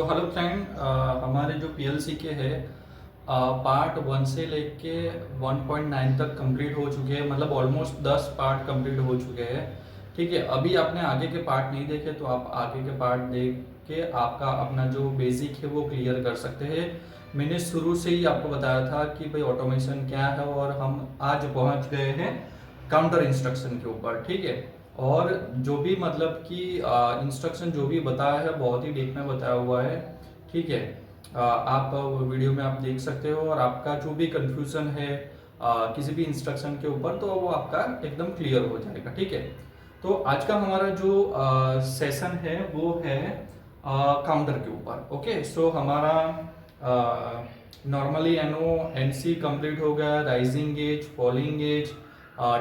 तो hello friend, हमारे जो पीएलसी के है पार्ट 1 से लेके 1.9 तक कंप्लीट हो चुके हैं। मतलब ऑलमोस्ट 10 पार्ट कंप्लीट हो चुके हैं। ठीक है, अभी आपने आगे के पार्ट नहीं देखे तो आप आगे के पार्ट देख के आपका अपना जो बेसिक है वो क्लियर कर सकते हैं। मैंने शुरू से ही आपको बताया था कि भाई ऑटोमेशन क्या है, और हम आज पहुंच गए हैं काउंटर इंस्ट्रक्शन के ऊपर। ठीक है, और जो भी मतलब कि इंस्ट्रक्शन जो भी बताया है बहुत ही डीप में बताया हुआ है। ठीक है, आप वीडियो में आप देख सकते हो, और आपका जो भी कंफ्यूजन है किसी भी इंस्ट्रक्शन के ऊपर तो वो आपका एकदम क्लियर हो जाएगा। ठीक है, तो आज का हमारा जो सेशन है वो है काउंटर के ऊपर। ओके, सो हमारा नॉर्मली एनओ एनसी कंप्लीट हो गया, rising edge, falling edge,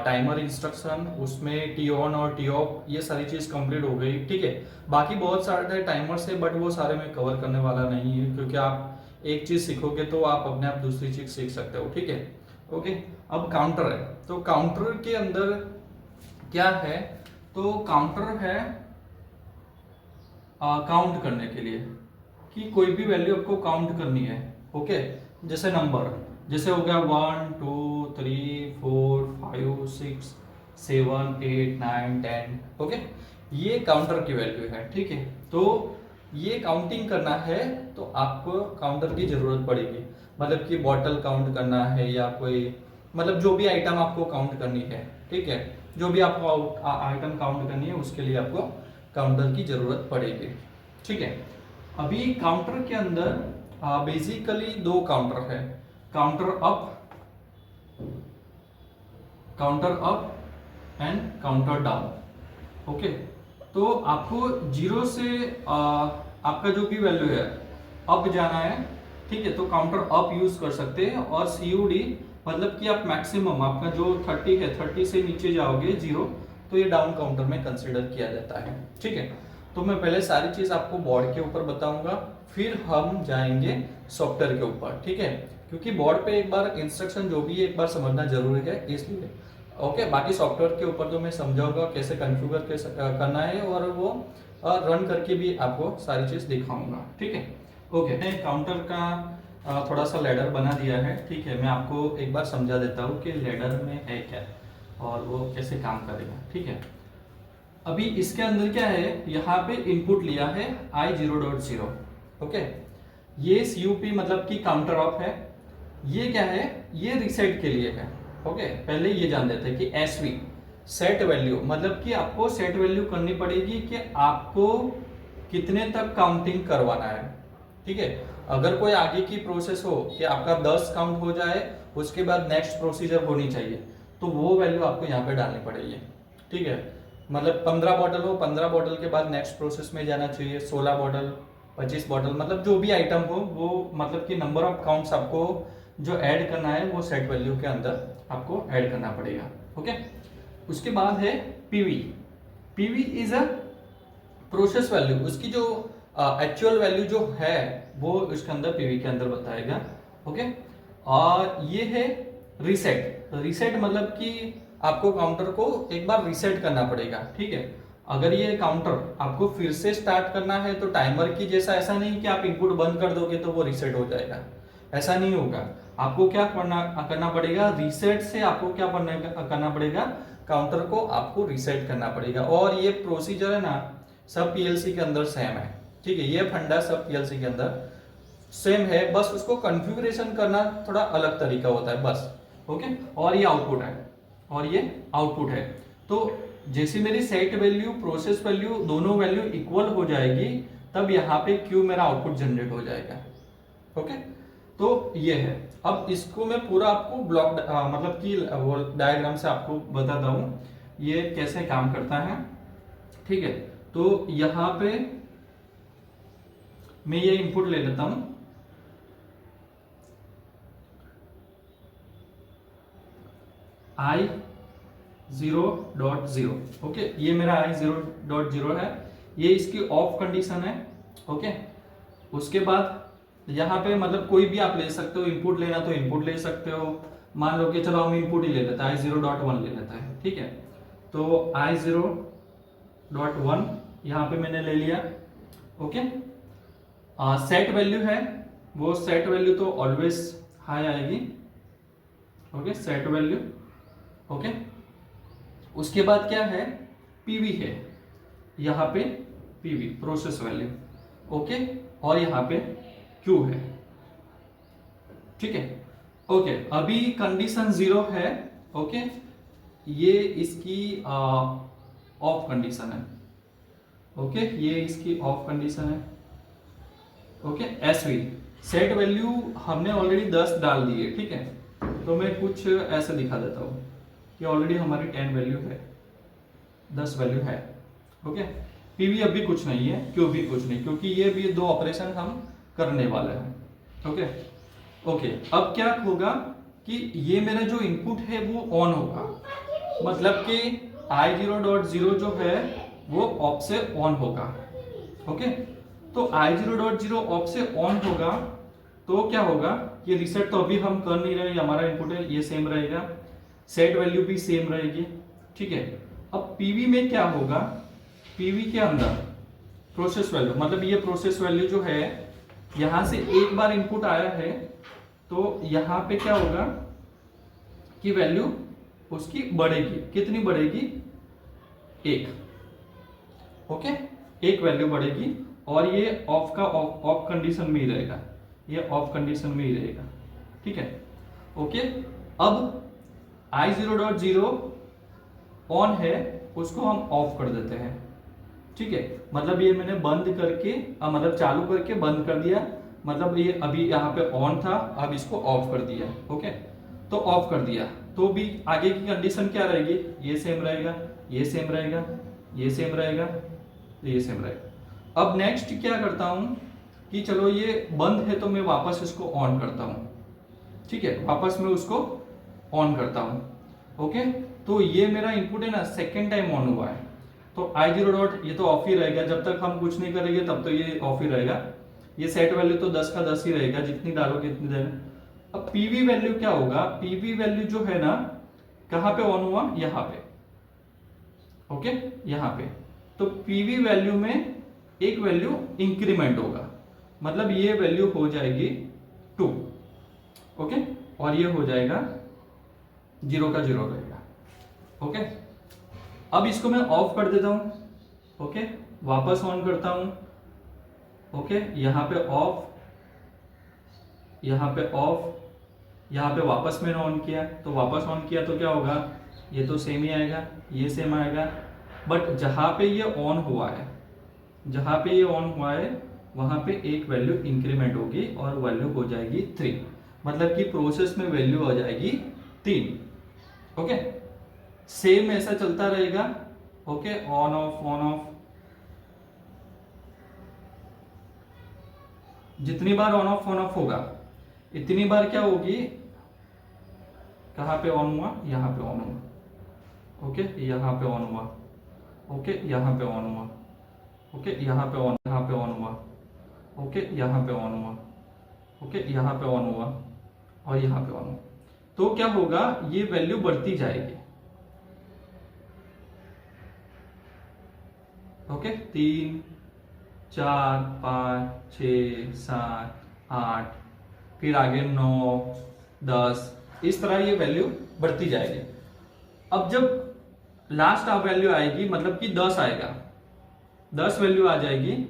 timer instruction, उसमें टी ऑन और टी ऑफ, ये सारी चीज कंप्लीट हो गई। ठीक है, बाकी बहुत सारे टाइमर्स है बट वो सारे मैं कवर करने वाला नहीं है, क्योंकि आप एक चीज सीखोगे तो आप अपने आप दूसरी चीज सीख सकते हो। ठीक है, ओके। अब काउंटर है, तो काउंटर के अंदर क्या है? तो काउंटर है काउंट करने के लिए कि कोई भी वैल्यू आपको काउंट करनी है। ओके, जैसे नंबर, जैसे हो गया 1 2 3 4 5 6 7 8 9 10। ओके, ये काउंटर की वैल्यू है। ठीक है, तो ये काउंटिंग करना है तो आपको काउंटर की जरूरत पड़ेगी। मतलब कि बॉटल काउंट करना है या कोई मतलब जो भी आइटम आपको काउंट करनी है। ठीक है, जो भी आपको आइटम काउंट करनी है उसके लिए आपको काउंटर की जरूरत पड़ेगी। ठीक है, अभी काउंटर के अंदर बेसिकली दो काउंटर है, counter up, counter up and counter down. Okay, तो आपको जीरो से आपका जो भी वैल्यू है अप जाना है। ठीक है, तो काउंटर अप यूज कर सकते हैं, और सीयूडी मतलब कि आप मैक्सिमम आपका जो 30 है 30 से नीचे जाओगे जीरो, तो ये डाउन काउंटर में कंसिडर किया जाता है। ठीक है, तो मैं पहले सारी चीज आपको बोर्ड के ऊपर बताऊंगा, फिर हम जाएंगे सॉफ्टवेयर के ऊपर। ठीक है, क्योंकि बोर्ड पे एक बार इंस्ट्रक्शन जो भी है एक बार समझना जरूरी है, इसलिए। ओके, बाकी सॉफ्टवेयर के ऊपर तो मैं समझाऊंगा कैसे कॉन्फ़िगर कैसे करना है, और वो रन करके भी आपको सारी चीज दिखाऊंगा। ठीक है, ओके। मैंने काउंटर का थोड़ा सा लैडर बना दिया है। ठीक है, मैं आपको एक बार समझा देता हूँ कि लैडर में है क्या और वो कैसे काम करेगा। ठीक है, अभी इसके अंदर क्या है, यहाँ पे इनपुट लिया है i0.0। ओके, ये CUP मतलब कि काउंटर ऑफ है। ये क्या है, ये रीसेट के लिए है। ओके, पहले ये जान देते हैं कि SV सेट वैल्यू मतलब कि आपको सेट वैल्यू करनी पड़ेगी कि आपको कितने तक काउंटिंग करवाना है। ठीक है, अगर कोई आगे की प्रोसेस हो कि आपका 10 काउंट हो जाए उसके बाद नेक्स्ट प्रोसीजर होनी चाहिए, तो वो वैल्यू आपको यहाँ पे डालनी पड़ेगी। ठीक है, मतलब 15 बॉटल हो, 15 बॉटल के बाद नेक्स्ट प्रोसेस में जाना चाहिए, 16 बॉटल, 25 बॉटल, मतलब जो भी आइटम हो वो मतलब कि नंबर ऑफ काउंट्स आपको जो ऐड करना है वो सेट वैल्यू के अंदर आपको ऐड करना पड़ेगा। ओके, उसके बाद है PV. PV is a process value, उसकी जो एक्चुअल वैल्यू जो है वो इसके अंदर पीवी के अंदर बताएगा। ओके, और ये है रीसेट। रीसेट मतलब कि आपको काउंटर को एक बार रीसेट करना पड़ेगा। ठीक है, अगर ये काउंटर आपको फिर से स्टार्ट करना है तो टाइमर की जैसा ऐसा नहीं कि आप इनपुट बंद कर दोगे तो वो रीसेट हो जाएगा, ऐसा नहीं होगा। आपको क्या करना पड़ेगा, रीसेट से आपको क्या करना पड़ेगा, काउंटर को आपको रीसेट करना पड़ेगा। और ये प्रोसीजर है ना, सब पीएलसी के अंदर सेम है। ठीक है, ये फंडा सब पीएलसी के अंदर सेम है, बस उसको कॉन्फ़िगरेशन करना थोड़ा अलग तरीका होता है बस। ओके, और ये आउटपुट है, और ये आउटपुट है। तो जैसे मेरी सेट वैल्यू प्रोसेस वैल्यू दोनों वैल्यू इक्वल हो जाएगी तब यहाँ पे क्यू मेरा आउटपुट जनरेट हो जाएगा। ओके, तो ये है। अब इसको मैं पूरा आपको ब्लॉक मतलब कि वो डायग्राम से आपको बताता हूँ ये कैसे काम करता है। ठीक है, तो यहाँ पे मैं ये इनपुट ले लेता हूं i0.0। ओके, ये मेरा i0.0 है, ये इसकी ऑफ कंडीशन है। ओके, उसके बाद यहाँ पे मतलब कोई भी आप ले सकते हो, इनपुट लेना तो इनपुट ले सकते हो। मान लो कि चलो हम इनपुट ही ले लेते हैं, i0.1 ले लेता है। ठीक है, तो i0.1 यहाँ पे मैंने ले लिया। ओके, सेट वैल्यू है, वो सेट वैल्यू तो ऑलवेज हाई आएगी। Okay, set value. ओके, उसके बाद क्या है, पीवी है, यहाँ पे पीवी प्रोसेस वैल्यू। ओके, और यहाँ पे क्यू है। ठीक है। ओके, अभी कंडीशन 0 है। ओके, ये इसकी ऑफ कंडीशन है। ओके, ये इसकी ऑफ कंडीशन है। ओके, एसवी सेट वैल्यू हमने ऑलरेडी 10 डाल दी है। ठीक है, तो मैं कुछ ऐसा दिखा देता हूँ कि ऑलरेडी हमारी 10 वैल्यू है, 10 वैल्यू है। ओके, पीवी अभी कुछ नहीं है, क्यू भी कुछ नहीं, क्योंकि ये भी 2 ऑपरेशन हम करने वाले हैं। ओके ओके, अब क्या होगा कि ये मेरा जो इनपुट है वो ऑन होगा, मतलब कि i0.0 जो है वो ऑफ से ऑन होगा। ओके, तो i0.0 ऑफ से ऑन होगा तो क्या होगा, ये रीसेट तो अभी हम कर नहीं रहे, हमारा इनपुट है ये सेम रहेगा, सेट वैल्यू भी सेम रहेगी। ठीक है, अब पीवी में क्या होगा, पीवी के अंदर प्रोसेस वैल्यू, मतलब ये प्रोसेस वैल्यू जो है यहां से एक बार इनपुट आया है तो यहां पे क्या होगा कि वैल्यू उसकी बढ़ेगी। कितनी बढ़ेगी, 1। ओके, एक वैल्यू बढ़ेगी और ये ऑफ का ऑफ कंडीशन में ही रहेगा, ये ऑफ कंडीशन में ही रहेगा। ठीक है। ओके, अब i0.0 ऑन है, उसको हम ऑफ कर देते हैं। ठीक है, मतलब ये मैंने बंद करके मतलब चालू करके बंद कर दिया, मतलब ये अभी यहाँ पे ऑन था, अब इसको ऑफ कर दिया। ओके, तो ऑफ कर दिया तो भी आगे की कंडीशन क्या रहेगी, ये सेम रहेगा, ये सेम रहेगा, ये सेम रहेगा, ये सेम रहेगा। अब नेक्स्ट क्या करता हूं कि चलो ये बंद है तो मैं वापस इसको ऑन करता हूं। ठीक है, वापस मैं उसको ऑन करता हूं। ओके, तो ये मेरा इनपुट है ना, सेकेंड टाइम ऑन हुआ है, तो i0 डॉट ये तो ऑफ ही रहेगा, जब तक हम कुछ नहीं करेंगे तब तो ये ऑफ ही रहेगा। ये सेट वैल्यू तो 10 का 10 ही रहेगा, जितनी डालोगे इतनी देर। अब पीवी वैल्यू क्या होगा, पीवी वैल्यू जो है ना, कहां पे ऑन हुआ, यहां पे। ओके, यहां पे, तो पीवी वैल्यू में एक वैल्यू इंक्रीमेंट होगा, मतलब ये वैल्यू हो जाएगी 2। ओके, और ये हो जाएगा 0 का 0 रहेगा। ओके, अब इसको मैं ऑफ कर देता हूं। ओके, वापस ऑन करता हूं। ओके, यहां पे ऑफ, यहां पे ऑफ, यहां पे वापस मैंने ऑन किया, तो वापस ऑन किया तो क्या होगा, ये तो सेम ही आएगा, ये सेम आएगा, बट जहां पे ये ऑन हुआ है, जहां पे ये ऑन हुआ है वहां पे एक वैल्यू इंक्रीमेंट होगी और वैल्यू हो जाएगी 3, मतलब कि प्रोसेस में वैल्यू हो जाएगी 3। ओके, सेम ऐसा चलता रहेगा। Okay, on off on off, जितनी बार ऑन ऑफ होगा इतनी बार क्या होगी, कहां पे ऑन हुआ, यहां पे ऑन हुआ। ओके, यहां पे ऑन हुआ। ओके, यहां पे ऑन हुआ। ओके, यहां पे ऑन, यहां पे ऑन हुआ। ओके, यहां पे ऑन हुआ। ओके, यहां पे ऑन हुआ और यहां पे ऑन हुआ, तो क्या होगा, ये वैल्यू बढ़ती जाएगी। ओके, 3 4 5 6 7 8, फिर आगे 9 10, इस तरह ये वैल्यू बढ़ती जाएगी। अब जब लास्ट वैल्यू आएगी, मतलब कि 10 आएगा, 10 वैल्यू आ जाएगी,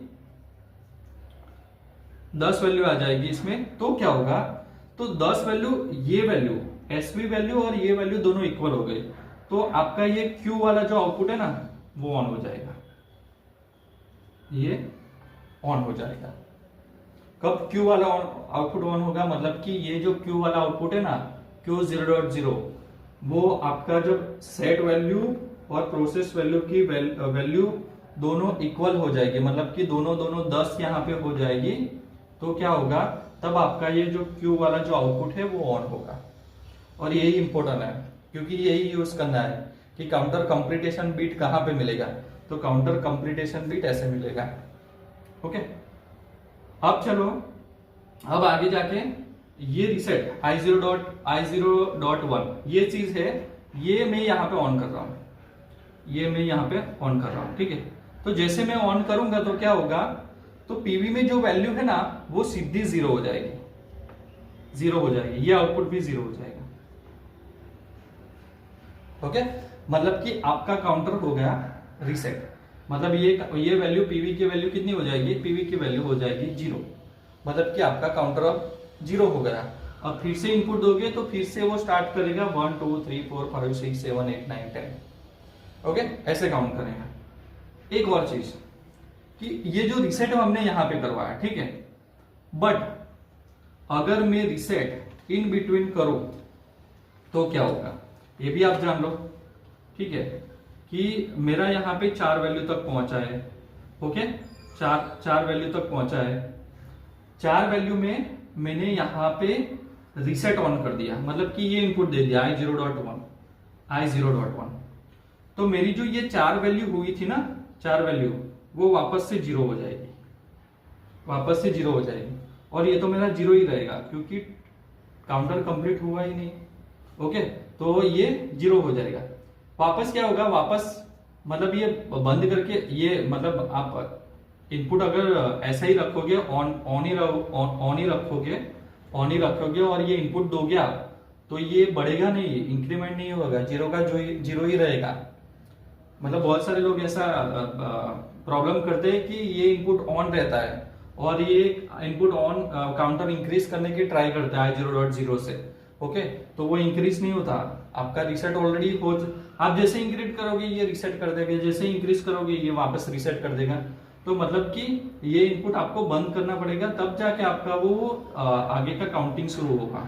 10 वैल्यू आ जाएगी इसमें, तो क्या होगा, तो 10 वैल्यू, ये वैल्यू एसवी वैल्यू और ये वैल्यू दोनों इक्वल हो गई, तो आपका ये क्यू वाला जो आउटपुट है ना वो ऑन हो जाएगा, ये ऑन हो जाएगा। कब क्यू वाला आउटपुट ऑन होगा, मतलब कि ये जो क्यू वाला आउटपुट है ना, Q0.0, वो आपका जो सेट वैल्यू और प्रोसेस वैल्यू की वैल्यू दोनों इक्वल हो जाएगी, मतलब कि दोनों 10 यहाँ पे हो जाएगी, तो क्या होगा, तब आपका ये जो क्यू वाला जो आउटपुट है वो ऑन होगा। और यही इंपॉर्टेंट है, क्योंकि यही यूज करना है कि काउंटर कंप्लीटेशन बीट कहाँ पे मिलेगा, तो काउंटर कंप्लीटेशन बीट ऐसे मिलेगा। ओके, अब चलो, अब आगे जाके ये रीसेट i0.1 ये चीज है, ये मैं यहाँ पे ऑन कर रहा हूं, ये मैं यहाँ पे ऑन कर रहा हूं। ठीक है, तो जैसे मैं ऑन करूंगा तो क्या होगा, तो पीवी में जो वैल्यू है ना वो सीधी जीरो हो जाएगी, जीरो हो जाएगी, ये आउटपुट भी जीरो हो जाएगा। ओके, मतलब कि आपका काउंटर हो गया रीसेट। मतलब ये वैल्यू पीवी की वैल्यू कितनी हो जाएगी, पीवी की वैल्यू हो जाएगी जीरो। मतलब कि आपका काउंटर अब जीरो हो गया। अब फिर से इनपुट दोगे तो फिर से वो स्टार्ट करेगा 1 2 3 4 5 6 7 8 9 10। ओके, ऐसे काउंट करेगा। एक और चीज कि ये जो रीसेट हमने यहां पे करवाया, ठीक है, बट अगर मैं रीसेट इन बिटवीन करूं तो क्या होगा, ये भी आप जान लो। ठीक है, कि मेरा यहाँ पे 4 वैल्यू तक पहुंचा है। ओके, चार वैल्यू तक पहुंचा है। 4 वैल्यू में मैंने यहाँ पे रीसेट ऑन कर दिया, मतलब कि ये इनपुट दे दिया i0.1 i0.1। तो मेरी जो ये 4 वैल्यू हुई थी ना, 4 वैल्यू, वो वापस से जीरो हो जाएगी, वापस से जीरो हो जाएगी। और ये तो मेरा जीरो ही रहेगा क्योंकि काउंटर कंप्लीट हुआ ही नहीं। ओके, तो ये जीरो हो जाएगा। वापस क्या होगा, वापस मतलब ये बंद करके, ये मतलब आप इनपुट अगर ऐसा ही रखोगे, ऑन ही रखोगे और ये इनपुट दोगे आप, तो ये बढ़ेगा नहीं, इंक्रीमेंट नहीं होगा, जीरो का जो जीरो ही रहेगा। मतलब बहुत सारे लोग ऐसा प्रॉब्लम करते हैं कि ये इनपुट ऑन रहता है और ये इनपुट ऑन काउंटर इंक्रीज करने की ट्राई करता है i0.0 से। ओके, तो वो इंक्रीज नहीं होता, आपका रीसेट ऑलरेडी हो। आप जैसे इंक्रीज करोगे ये रीसेट कर देगा, जैसे इंक्रीज करोगे ये वापस रीसेट कर देगा। तो मतलब कि ये इनपुट आपको बंद करना पड़ेगा, तब जाके आपका वो आगे का काउंटिंग शुरू होगा।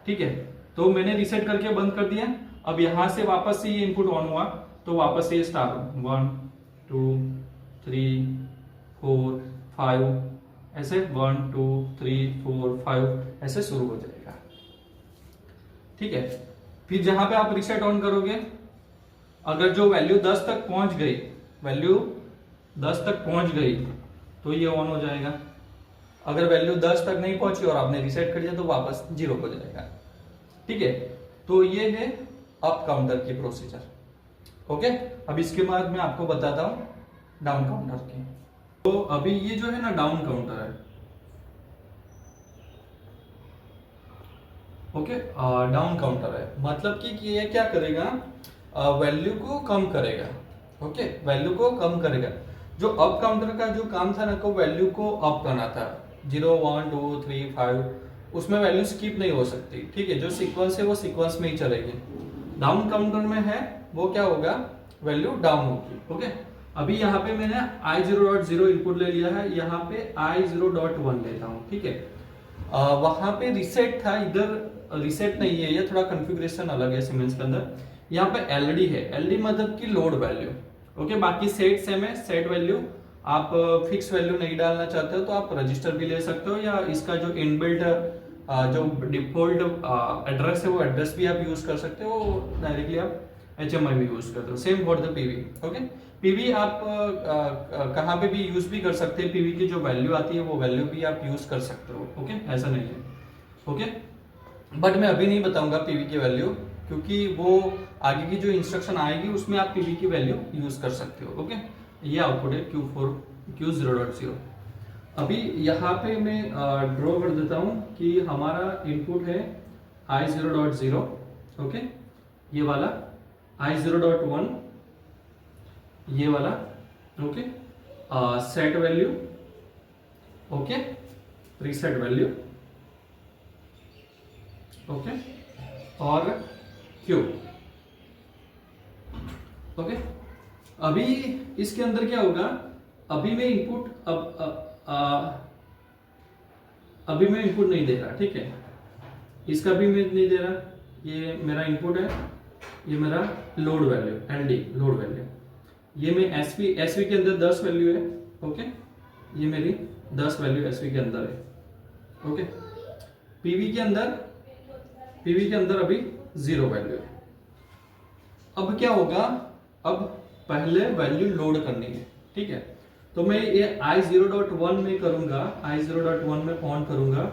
ठीक है, तो मैंने रीसेट करके बंद कर दिया। अब यहां से वापस से ये इनपुट ऑन हुआ तो वापस से स्टार्ट 1 2 3 4 5 ऐसे 1 2 3 4 5 ऐसे शुरू हो जाएगा। ठीक है, फिर जहां पे आप रीसेट ऑन करोगे, अगर जो वैल्यू 10 तक पहुंच गई, वैल्यू 10 तक पहुंच गई तो ये ऑन हो जाएगा। अगर वैल्यू 10 तक नहीं पहुंची और आपने रीसेट कर दिया तो वापस जीरो हो जाएगा। ठीक है, तो ये है अप काउंटर की प्रोसीजर। ओके, अब इसके बाद मैं आपको बताता हूं डाउन काउंटर की। तो अभी ये जो है ना डाउन काउंटर है। ओके, डाउन काउंटर है, मतलब कि ये क्या करेगा, वैल्यू को कम करेगा। ओके, वैल्यू को कम करेगा। जो अप काउंटर का जो काम था ना, को वैल्यू को अप करना था, 0 1 2 3 5, उसमें वैल्यू स्किप नहीं हो सकती। ठीक है, जो सीक्वेंस है वो सीक्वेंस में ही चलेगी। डाउन काउंटर में है वो क्या होगा, वैल्यू डाउन होगी। ओके, अभी यहाँ पे मैंने i0.0 इनपुट ले लिया है, यहाँ पे i0.1 लेता हूँ। ठीक है, वहां पे रीसेट था, इधर रीसेट नहीं है, ये थोड़ा कॉन्फ़िगरेशन अलग है सीमेंस के अंदर। यहाँ पे एलडी है, एलडी मतलब की लोड वैल्यू। ओके, बाकी सेट सेम है, सेट वैल्यू। आप फिक्स वैल्यू नहीं डालना चाहते हो तो आप रजिस्टर भी ले सकते हो, या इसका जो इनबिल्ट जो डिफॉल्ट एड्रेस है वो एड्रेस भी आप यूज कर सकते हो, डायरेक्टली आप HMI भी यूज करते हो। Same for the PV. Okay, PV आप कहाँ पे भी यूज भी कर सकते हैं, पीवी की जो वैल्यू आती है वो वैल्यू भी आप यूज कर सकते हो। ओके, ऐसा नहीं है। ओके, बट मैं अभी नहीं बताऊंगा पीवी की वैल्यू, क्योंकि वो आगे की जो इंस्ट्रक्शन आएगी उसमें आप पीवी की वैल्यू यूज कर सकते हो। ओके, ये आउटपुट है Q0.0। अभी यहाँ पे मैं ड्रॉ कर देता हूँ कि हमारा इनपुट है i0.0। ओके, ये वाला i0.1, ये वाला। Okay, set value, okay, reset value, okay, और Q। ओके, अभी इसके अंदर क्या होगा, अभी मैं इनपुट अभी मैं इनपुट नहीं दे रहा। ठीक है, इसका भी मैं नहीं दे रहा, ये मेरा इनपुट है, ये मेरा load value LD load value. ये मैं एसवी के अंदर 10 वैल्यू है। ओके, ये मेरी 10 वैल्यू एसवी के अंदर है। ओके, पीवी के अंदर अभी 0 वैल्यू है। अब क्या होगा, अब पहले वैल्यू लोड करनी है। ठीक है, तो मैं ये i0.1 में करूंगा, i0.1 में ऑन करूंगा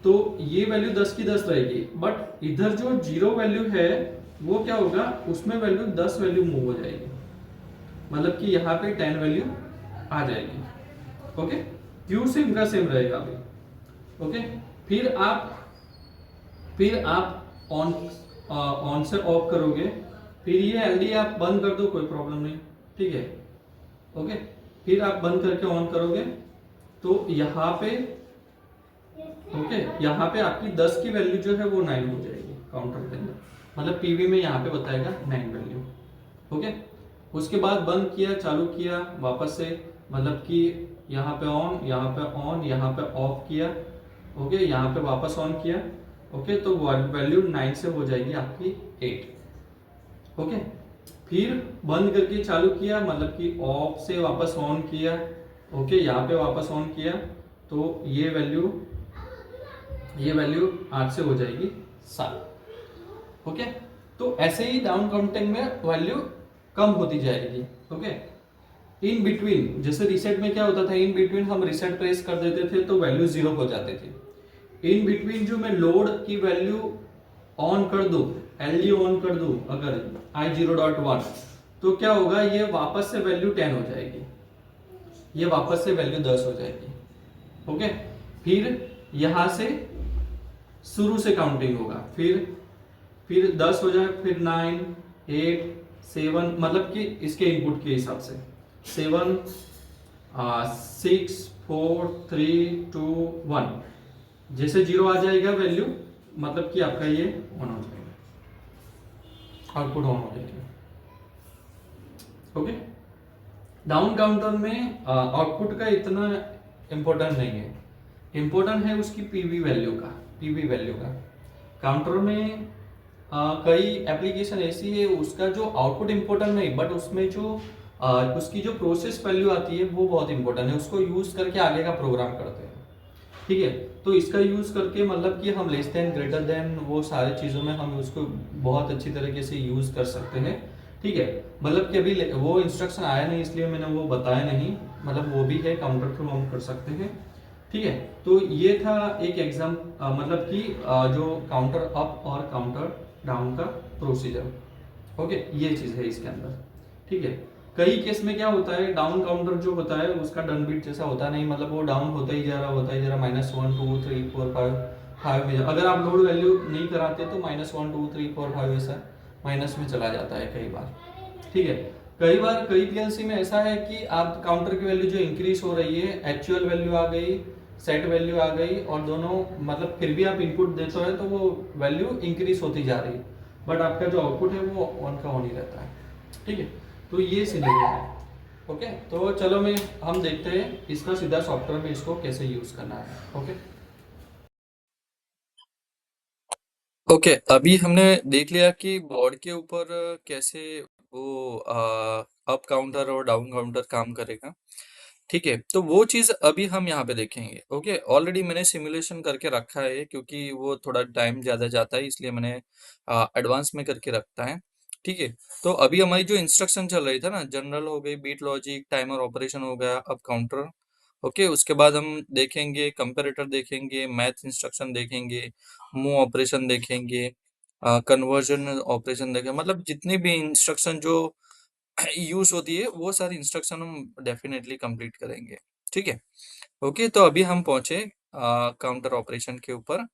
तो ये वैल्यू 10 की 10 रहेगी, बट इधर जो 0 वैल्यू है वो क्या होगा, उसमें वैल्यू 10 वैल्यू मूव हो जाएगी, मतलब कि यहाँ पे 10 वैल्यू आ जाएगी। ओके, क्यू सेम का सेम रहेगा अभी। ओके, फिर आप ऑन से ऑफ करोगे, फिर ये एलडी आप बंद कर दो, कोई प्रॉब्लम नहीं, ठीक है। ओके, फिर आप बंद करके ऑन करोगे तो यहाँ पे ओके, यहाँ पे आपकी 10 की वैल्यू जो है वो 9 हो जाएगी काउंटर के अंदर, मतलब पीवी में यहाँ पे बताएगा 9 वैल्यू। ओके, उसके बाद बंद किया, चालू किया वापस से, मतलब कि यहाँ पे ऑन, यहाँ पे ऑन, यहाँ पे ऑफ किया। ओके, यहाँ पे वापस ऑन किया। ओके, तो वैल्यू 9 से हो जाएगी आपकी 8। ओके, फिर बंद करके चालू किया, मतलब कि ऑफ से वापस ऑन किया। ओके, यहाँ पे वापस ऑन किया तो ये वैल्यू 8 से हो जाएगी 7। ओके, तो ऐसे ही डाउन काउंटिंग में वैल्यू कम होती जाएगी। ओके, इन बिटवीन, जैसे रीसेट में क्या होता था, इन बिटवीन हम रीसेट प्रेस कर देते थे तो वैल्यू 0 हो जाते थे। इन बिटवीन जो मैं लोड की वैल्यू ऑन कर दूं, एलडी ऑन कर दूं अगर I0.1, तो क्या होगा, ये वापस से वैल्यू 10 हो जाएगी, ये वापस से वैल्यू 10 हो जाएगी। ओके, फिर यहां से शुरू से काउंटिंग होगा, फिर 10 हो जाए, फिर 9, 8, 7, मतलब कि इसके इनपुट के हिसाब से 7, 6, 4, 3, 2, 1, जैसे 0 आ जाएगा वैल्यू, मतलब कि आपका ये ऑन हो जाएगा, आउटपुट ऑन हो जाएगा। ओके, डाउन काउंटर में आउटपुट का इतना इंपॉर्टेंट नहीं है, इंपॉर्टेंट है उसकी पीवी वैल्यू का। काउंटर में कई एप्लीकेशन ऐसी है उसका जो आउटपुट इंपॉर्टेंट नहीं, बट उसमें जो उसकी जो प्रोसेस वैल्यू आती है वो बहुत इंपॉर्टेंट है, उसको यूज करके आगे का प्रोग्राम करते हैं। ठीक है, तो इसका यूज करके मतलब कि हम लेस देन, ग्रेटर देन, वो सारी चीज़ों में हम उसको बहुत अच्छी तरीके से यूज कर सकते हैं। ठीक है, मतलब कि अभी वो इंस्ट्रक्शन आया नहीं इसलिए मैंने वो बताया नहीं, मतलब वो भी है, काउंटर थ्रू हम कर सकते हैं। ठीक है, तो ये था एक एग्जाम, मतलब कि जो काउंटर अप और काउंटर डाउन का प्रोसीजर। ओके, ये चीज़ है इसके अंदर। ठीक है, कई केस में क्या होता है, डाउन काउंटर जो होता है उसका डन बीट जैसा होता नहीं, मतलब वो डाउन होता ही जा रहा -1 2 3 4 5 में, अगर आप लोड वैल्यू नहीं कराते तो -1 2 3 4 5 ऐसा माइनस में चला जाता है कई बार। ठीक है, कई बार कई पीएलसी में ऐसा है कि आप काउंटर की वैल्यू जो इंक्रीज हो रही है, एक्चुअल वैल्यू आ गई, सेट वैल्यू आ गई, और दोनों मतलब फिर भी आप इनपुट देते हो तो वो वैल्यू इंक्रीज होती जा रही है, बट आपका जो आउटपुट है वो ऑन का ऑन ही रहता है। ठीक है, तो ये सिनेरियो है। ओके, तो चलो हम देखते हैं इसका सीधा सॉफ्टवेयर में इसको कैसे यूज करना है। ओके ओके, अभी हमने देख लिया कि बोर्ड के ऊपर कैसे वो अप काउंटर और डाउन काउंटर काम करेगा। ठीक है, तो वो चीज़ अभी हम यहाँ पे देखेंगे। ओके, ऑलरेडी मैंने सिमुलेशन करके रखा है क्योंकि वो थोड़ा टाइम ज़्यादा जाता है, इसलिए मैंने एडवांस में करके रखता है। ठीक है, तो अभी हमारी जो इंस्ट्रक्शन चल रही था ना, जनरल हो गई, बीट लॉजिक, टाइमर ऑपरेशन हो गया, अब काउंटर। ओके, उसके बाद हम देखेंगे कंपैरेटर, देखेंगे मैथ इंस्ट्रक्शन, देखेंगे मूव ऑपरेशन, देखेंगे कन्वर्जन ऑपरेशन, देखेंगे, मतलब जितनी भी इंस्ट्रक्शन जो यूज होती है वो सारी इंस्ट्रक्शन हम डेफिनेटली कंप्लीट करेंगे। ठीक है, ओके, तो अभी हम पहुंचे काउंटर ऑपरेशन के ऊपर।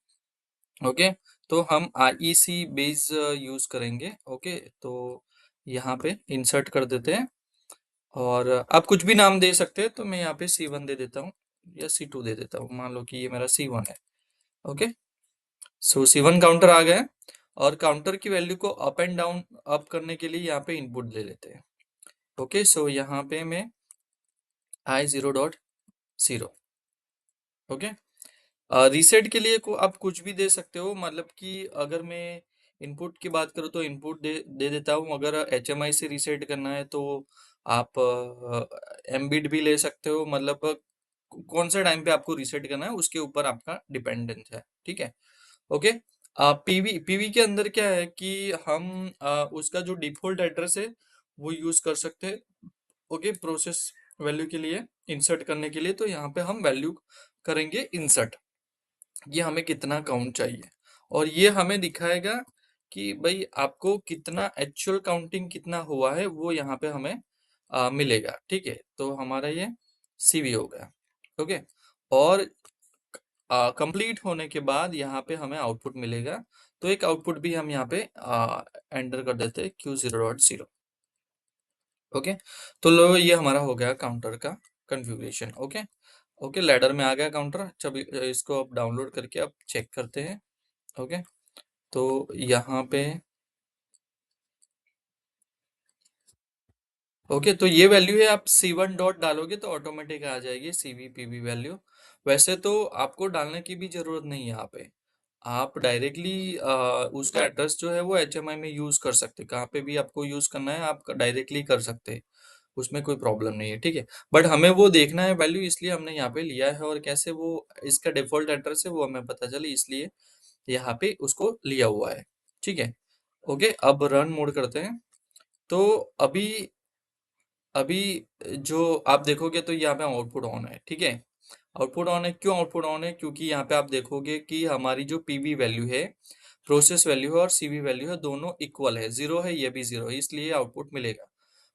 ओके, तो हम आईईसी बेस यूज करेंगे। ओके, तो यहाँ पे इंसर्ट कर देते हैं, और आप कुछ भी नाम दे सकते हैं, तो मैं यहाँ पे C1 दे देता हूँ या C2 दे देता हूँ, मान लो कि ये मेरा C1 है। ओके, सो C1 काउंटर आ गया है, और काउंटर की वैल्यू को अप एंड डाउन अप करने के लिए यहाँ पे इनपुट दे लेते हैं। ओके, सो यहाँ पे मैं I0.0। ओके, रीसेट के लिए को आप कुछ भी दे सकते हो, मतलब कि अगर मैं इनपुट की बात करूँ तो इनपुट दे देता हूँ, अगर HMI से रीसेट करना है तो आप एमबिट भी ले सकते हो, मतलब कौन सा टाइम पे आपको रीसेट करना है उसके ऊपर आपका डिपेंडेंस है। ठीक है, ओके, पीवी के अंदर क्या है कि हम उसका जो डिफॉल्ट एड्रेस है वो यूज कर सकते हैं। ओके, प्रोसेस वैल्यू के लिए, इंसर्ट करने के लिए, तो यहाँ पे हम वैल्यू करेंगे इंसर्ट, ये हमें कितना काउंट चाहिए, और ये हमें दिखाएगा कि भाई आपको कितना एक्चुअल काउंटिंग कितना हुआ है वो यहाँ पे हमें मिलेगा। ठीक है, तो हमारा ये सीवी हो गया। ओके। और कंप्लीट होने के बाद यहाँ पे हमें आउटपुट मिलेगा, तो एक आउटपुट भी हम यहाँ पे एंटर कर देते हैं Q0.0। ओके, तो लो ये हमारा हो गया काउंटर का कॉन्फ़िगरेशन। ओके। ओके, लैडर में आ गया काउंटर। जब इसको अब डाउनलोड करके अब चेक करते हैं। ओके, तो यहाँ पे ओके, तो ये वैल्यू है, आप C1 डॉट डालोगे तो ऑटोमेटिक आ जाएगी CVPV वैल्यू। वैसे तो आपको डालने की भी जरूरत नहीं है यहाँ पे, आप डायरेक्टली उसका एड्रेस जो है वो HMI में यूज कर सकते हैं। कहाँ पे भी आपको यूज करना है आप डायरेक्टली कर सकते हैं, उसमें कोई प्रॉब्लम नहीं है। ठीक है, बट हमें वो देखना है वैल्यू, इसलिए हमने यहाँ पे लिया है। और कैसे वो इसका डिफॉल्ट एड्रेस है वो हमें पता चले, इसलिए यहाँ पे उसको लिया हुआ है। ठीक है। ओके, अब रन मोड करते हैं। तो अभी अभी जो आप देखोगे तो यहाँ पे आउटपुट ऑन है। ठीक है, आउटपुट ऑन है। क्यों आउटपुट ऑन है? क्योंकि यहाँ पे आप देखोगे कि हमारी जो पीवी वैल्यू है, प्रोसेस वैल्यू है और सीवी वैल्यू है, दोनों इक्वल है। जीरो है, ये भी जीरो है, इसलिए आउटपुट मिलेगा।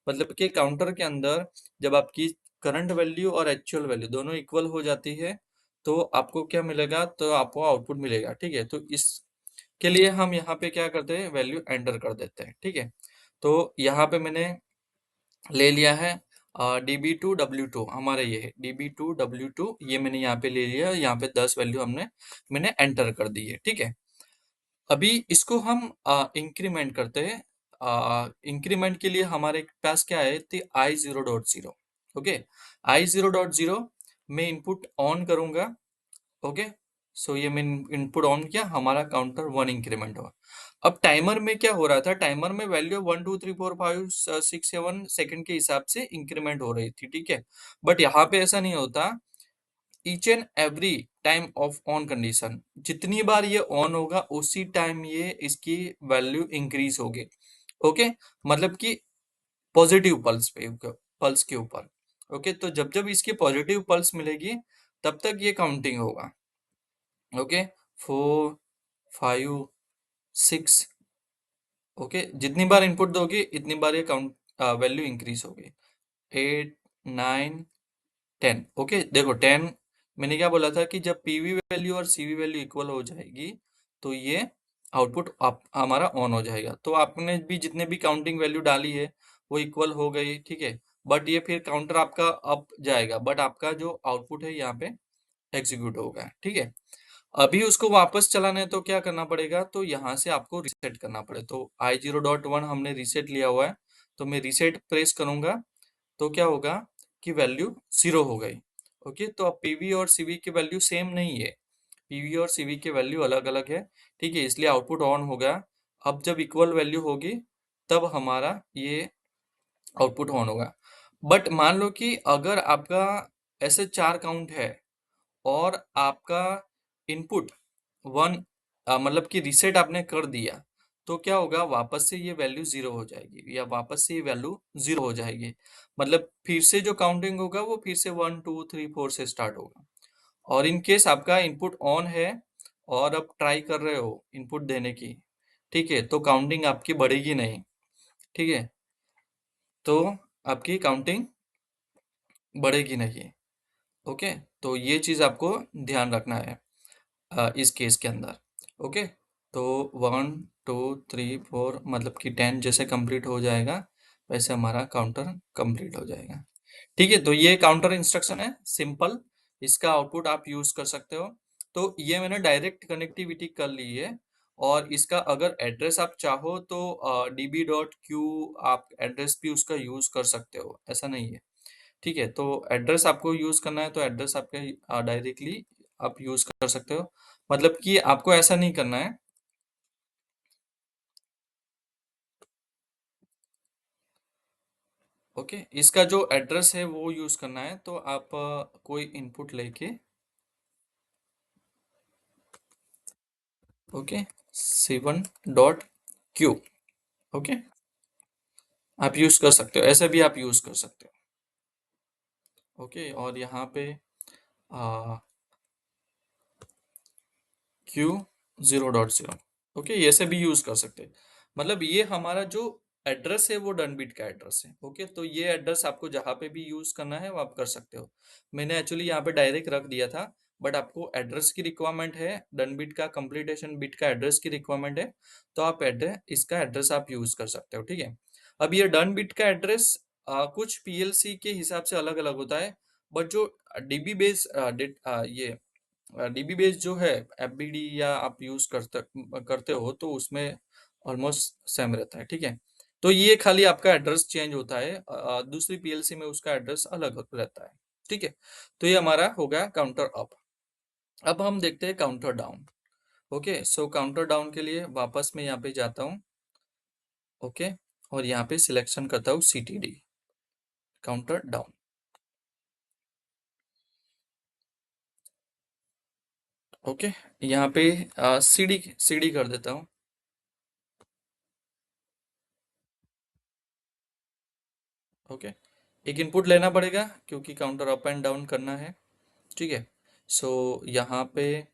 मतलब कि काउंटर के अंदर जब आपकी करंट वैल्यू और एक्चुअल वैल्यू दोनों इक्वल हो जाती है, तो आपको क्या मिलेगा? तो आपको आउटपुट मिलेगा। ठीक है, तो इसके लिए हम यहाँ पे क्या करते हैं, वैल्यू एंटर कर देते हैं। ठीक है, तो यहाँ पे मैंने ले लिया है DB2W2, हमारा ये है DB2W2, ये मैंने यहाँ पे ले लिया। यहाँ पे 10 वैल्यू मैंने एंटर कर दी है। ठीक है, अभी इसको हम इंक्रीमेंट करते हैं। इंक्रीमेंट के लिए हमारे पास क्या है, तो I0.0। ओके, I0.0 में इनपुट ऑन करूंगा। ओके, सो ये मैंने इनपुट ऑन किया, हमारा काउंटर 1 इंक्रीमेंट हुआ। अब टाइमर में क्या हो रहा था, टाइमर में वैल्यू 1 2 3 4 5 6 7 सेकंड के हिसाब से इंक्रीमेंट हो रही थी। ठीक है, बट यहाँ पे ऐसा नहीं होता। Each and every time of on condition, जितनी बार ये ऑन होगा उसी टाइम ये इसकी वैल्यू इंक्रीज होगी। ओके, मतलब कि पॉजिटिव पल्स के ऊपर। ओके, तो जब जब इसकी पॉजिटिव पल्स मिलेगी तब तक ये काउंटिंग होगा। ओके, 4 5 6। ओके, जितनी बार इनपुट दोगे इतनी बार ये काउंट वैल्यू इंक्रीज होगी। 8 9 10। ओके, देखो 10 मैंने क्या बोला था कि जब पीवी वैल्यू और सीवी वैल्यू इक्वल हो जाएगी तो ये आउटपुट हमारा ऑन हो जाएगा। तो आपने भी जितने भी काउंटिंग वैल्यू डाली है वो इक्वल हो गई। ठीक है, बट ये फिर काउंटर आपका अप जाएगा, बट आपका जो आउटपुट है यहाँ पे एग्जीक्यूट होगा। ठीक है, अभी उसको वापस चलाना है तो क्या करना पड़ेगा, तो यहाँ से आपको रिसेट करना पड़ेगा। तो I0.1 हमने रिसेट लिया हुआ है, तो मैं रिसेट प्रेस करूंगा तो क्या होगा कि वैल्यू 0 हो गई। ओके, तो अब पीवी और सीवी की वैल्यू सेम नहीं है, पीवी और सीवी की वैल्यू अलग अलग है। ठीक है, इसलिए आउटपुट ऑन हो गया। अब जब इक्वल वैल्यू होगी तब हमारा ये आउटपुट ऑन होगा। बट मान लो कि अगर आपका ऐसे 4 काउंट है और आपका इनपुट 1 मतलब कि रीसेट आपने कर दिया, तो क्या होगा, वापस से ये वैल्यू 0 हो जाएगी, या वापस से ये वैल्यू 0 हो जाएगी। मतलब फिर से जो काउंटिंग होगा वो फिर से 1 2 3 4 से स्टार्ट होगा। और इन केस आपका इनपुट ऑन है और अब ट्राई कर रहे हो इनपुट देने की, ठीक है, तो काउंटिंग आपकी बढ़ेगी नहीं। ठीक है, तो आपकी काउंटिंग बढ़ेगी नहीं। ओके, तो ये चीज आपको ध्यान रखना है इस केस के अंदर। ओके, तो 1 2 3 4 मतलब कि 10 जैसे कंप्लीट हो जाएगा वैसे हमारा काउंटर कंप्लीट हो जाएगा। ठीक है, तो ये काउंटर इंस्ट्रक्शन है सिंपल, इसका आउटपुट आप यूज कर सकते हो। तो ये मैंने डायरेक्ट कनेक्टिविटी कर ली है। और इसका अगर एड्रेस आप चाहो तो db.q आप एड्रेस भी उसका यूज कर सकते हो, ऐसा नहीं है। ठीक है, तो एड्रेस आपको यूज करना है तो एड्रेस आपके डायरेक्टली आप यूज कर सकते हो, मतलब कि आपको ऐसा नहीं करना है। ओके, इसका जो एड्रेस है वो यूज करना है, तो आप कोई इनपुट लेके ओके C1.Q। ओके, आप यूज कर सकते हो, ऐसे भी आप यूज कर सकते हो। ओके, और यहाँ पे Q0.0। ओके, ऐसे भी यूज कर सकते हैं। मतलब ये हमारा जो एड्रेस है वो डन बिट का एड्रेस है। ओके, तो ये एड्रेस आपको जहाँ पे भी यूज करना है वो आप कर सकते हो। मैंने एक्चुअली यहाँ पे डायरेक्ट रख दिया था, बट आपको एड्रेस की रिक्वायरमेंट है, डन बिट का कंप्लीटेशन बिट का एड्रेस की रिक्वायरमेंट है, तो आप एड्रेस इसका एड्रेस आप यूज कर सकते हो। ठीक है, अब ये डन बिट का एड्रेस कुछ पीएलसी के हिसाब से अलग अलग होता है, बट जो डीबी बेस ये डीबी बेस जो है एफबीडी या आप यूज करते करते हो तो उसमें ऑलमोस्ट सेम रहता है। ठीक है, तो ये खाली आपका एड्रेस चेंज होता है, दूसरी पीएलसी में उसका एड्रेस अलग रहता है। ठीक है, तो ये हमारा हो गया काउंटर अप। अब हम देखते हैं काउंटर डाउन। ओके, सो काउंटर डाउन के लिए वापस मैं यहाँ पे जाता हूँ। ओके, और यहाँ पे सिलेक्शन करता हूँ सीटीडी काउंटर डाउन। ओके, यहाँ पे सीडी सीडी कर देता हूँ। ओके, एक इनपुट लेना पड़ेगा क्योंकि काउंटर अप एंड डाउन करना है। ठीक है, सो यहाँ पे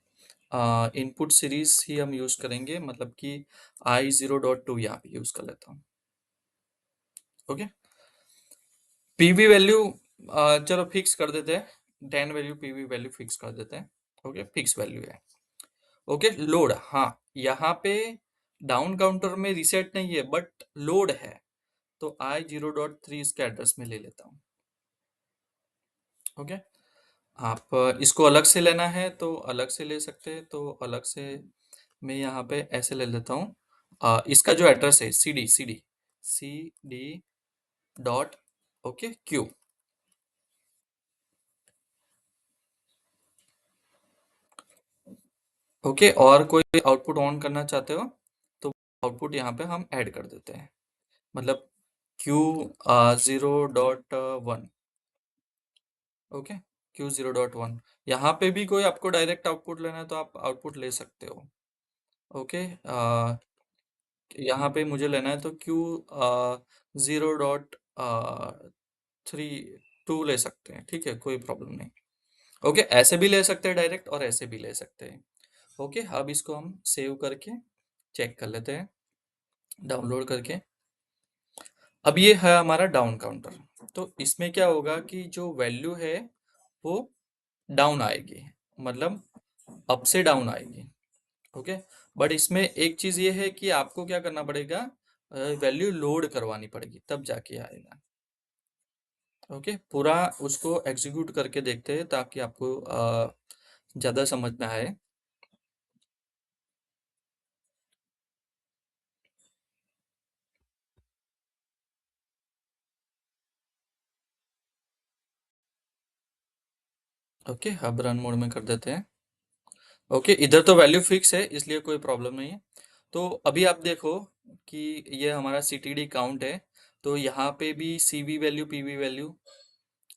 इनपुट सीरीज ही हम यूज करेंगे, मतलब कि I0.2 यहाँ पे यूज कर लेता हूँ। ओके, पीवी वैल्यू चलो फिक्स कर देते हैं, 10 वैल्यू पीवी वैल्यू फिक्स कर देते हैं। ओके, फिक्स वैल्यू है। ओके, लोड, हाँ यहाँ पे डाउन काउंटर में रिसेट नहीं है बट लोड है, तो I0.3 इसके एड्रेस में ले लेता हूँ। ओके, आप इसको अलग से लेना है तो अलग से ले सकते हैं, तो अलग से मैं यहाँ पे ऐसे ले लेता हूँ। इसका जो एड्रेस है C D dot okay Q. Okay, और कोई आउटपुट ऑन करना चाहते हो तो आउटपुट यहाँ पे हम ऐड कर देते हैं, मतलब क्यू 0.1। ओके, Q0.1, यहाँ पे भी कोई आपको डायरेक्ट आउटपुट लेना है तो आप आउटपुट ले सकते हो। ओके, यहाँ पे मुझे लेना है तो Q0.32 ले सकते हैं। ठीक है, कोई प्रॉब्लम नहीं। ओके, ऐसे भी ले सकते हैं डायरेक्ट और ऐसे भी ले सकते हैं। ओके, अब इसको हम सेव करके चेक कर लेते हैं, डाउनलोड करके। अब ये है हमारा डाउन काउंटर, तो इसमें क्या होगा कि जो वैल्यू है वो डाउन आएगी, मतलब अप से डाउन आएगी। ओके, बट इसमें एक चीज ये है कि आपको क्या करना पड़ेगा, वैल्यू लोड करवानी पड़ेगी तब जाके आएगा। ओके, पूरा उसको एग्जीक्यूट करके देखते हैं ताकि आपको ज्यादा समझ में आए। ओके, अब रन मोड में कर देते हैं। ओके, इधर तो वैल्यू फिक्स है इसलिए कोई प्रॉब्लम नहीं है। तो अभी आप देखो कि ये हमारा सीटीडी काउंट है, तो यहाँ पे भी CV value PV value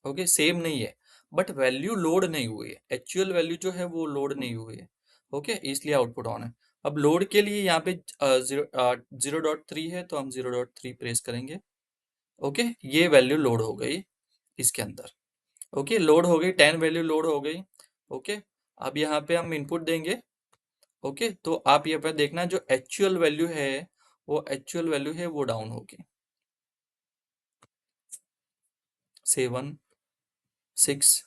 okay same नहीं है, बट वैल्यू लोड नहीं हुई है, एक्चुअल वैल्यू जो है वो लोड नहीं हुई है। ओके, इसलिए आउटपुट ऑन है। अब लोड के लिए यहाँ पे 0.3 है तो हम 0.3 प्रेस करेंगे। ओके, ये वैल्यू लोड हो गई इसके अंदर। ओके, लोड हो गई, 10 वैल्यू लोड हो गई। ओके, अब यहाँ पे हम इनपुट देंगे। ओके, तो आप यहाँ पे देखना जो एक्चुअल वैल्यू है वो एक्चुअल वैल्यू है वो डाउन होगी, 7 6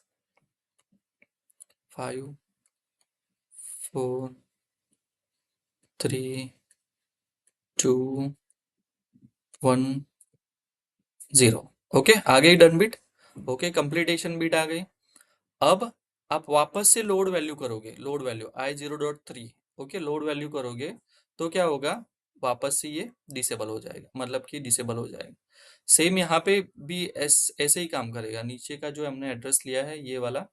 5 4 3 2 1 0। ओके, आ गई done bit. Okay, completion bit आ गई। अब आप वापस से लोड वैल्यू करोगे, load value I0.3। Okay, load value करोगे तो क्या होगा, वापस से ये डिसेबल हो जाएगा, मतलब कि डिसेबल हो जाएगा। सेम यहाँ पे भी ऐसे ही काम करेगा, नीचे का जो हमने एड्रेस लिया है ये वाला,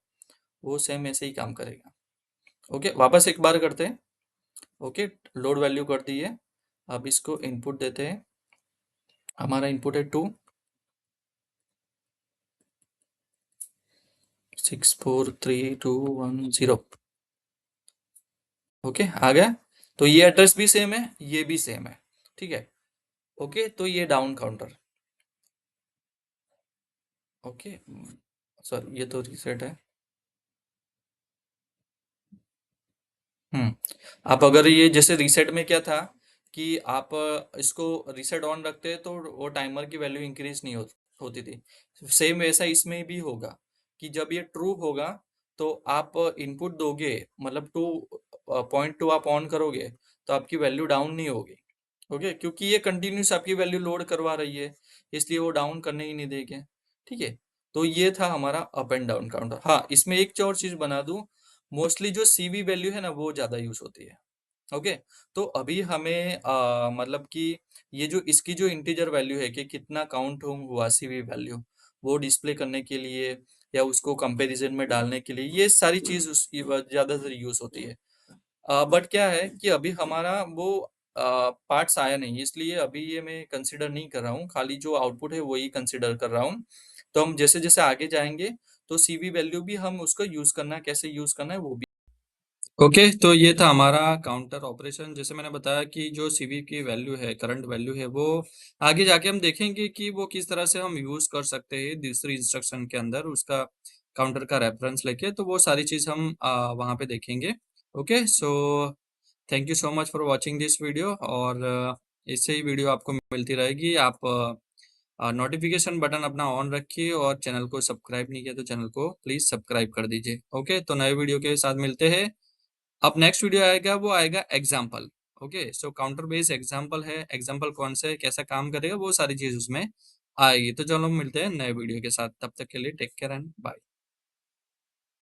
वो सेम ऐसे ही काम करेगा। ओके, वापस एक बार करते हैं। ओके, लोड वैल्यू कर दी है, अब इसको इनपुट देते हैं। हमारा इनपुट है 2 6 4 3 2 1 0। ओके, आ गया, तो ये एड्रेस भी सेम है, ये भी सेम है। ठीक है, ओके, तो ये डाउन काउंटर। ओके, सॉरी ये तो रीसेट है। आप अगर ये जैसे रीसेट में क्या था कि आप इसको रीसेट ऑन रखते हैं तो वो टाइमर की वैल्यू इंक्रीज नहीं होती थी। सेम वैसा इसमें भी होगा कि जब ये ट्रू होगा तो आप इनपुट दोगे, मतलब 2.2 आप ऑन करोगे तो आपकी वैल्यू डाउन नहीं होगी। ओके, क्योंकि ये कंटिन्यूस आपकी वैल्यू लोड करवा रही है, इसलिए वो डाउन करने ही नहीं देंगे। ठीक है, तो ये था हमारा अप एंड डाउन काउंटर। हाँ, इसमें एक और चीज बना दूं, मोस्टली जो सीवी वैल्यू है ना वो ज्यादा यूज होती है। ओके, तो अभी हमें मतलब कि ये जो इसकी जो इंटीजर वैल्यू है कि कितना काउंट हुआ सीवी वैल्यू, वो डिस्प्ले करने के लिए या उसको कंपैरिजन में डालने के लिए, ये सारी चीज उसकी ज्यादातर यूज होती है। बट क्या है कि अभी हमारा वो पार्ट्स आया नहीं, इसलिए अभी ये मैं कंसिडर नहीं कर रहा हूँ, खाली जो आउटपुट है वही कंसिडर कर रहा हूँ। तो हम जैसे जैसे आगे जाएंगे तो सीवी वैल्यू भी हम उसको यूज करना, कैसे यूज करना है वो भी। ओके, तो ये था हमारा काउंटर ऑपरेशन। जैसे मैंने बताया कि जो सीवी की वैल्यू है, करंट वैल्यू है, वो आगे जाके हम देखेंगे कि वो किस तरह से हम यूज कर सकते हैं दूसरी इंस्ट्रक्शन के अंदर, उसका काउंटर का रेफरेंस लेके, तो वो सारी चीज हम वहाँ पे देखेंगे। Okay, so thank you so much for watching this video, और इससे ही वीडियो आपको मिलती रहेगी। आप नोटिफिकेशन बटन अपना ऑन रखिए, और चैनल को सब्सक्राइब नहीं किया तो चैनल को प्लीज सब्सक्राइब कर दीजिए। ओके, तो नए वीडियो के साथ मिलते हैं। अब नेक्स्ट वीडियो आएगा, वो आएगा एग्जाम्पल। ओके, सो काउंटर बेस्ड एग्जाम्पल है, एग्जाम्पल कौन सा है, कैसा काम करेगा, वो सारी चीज उसमें आएगी। तो चलो मिलते हैं नए वीडियो के साथ, तब तक के लिए टेक केयर एंड बाय।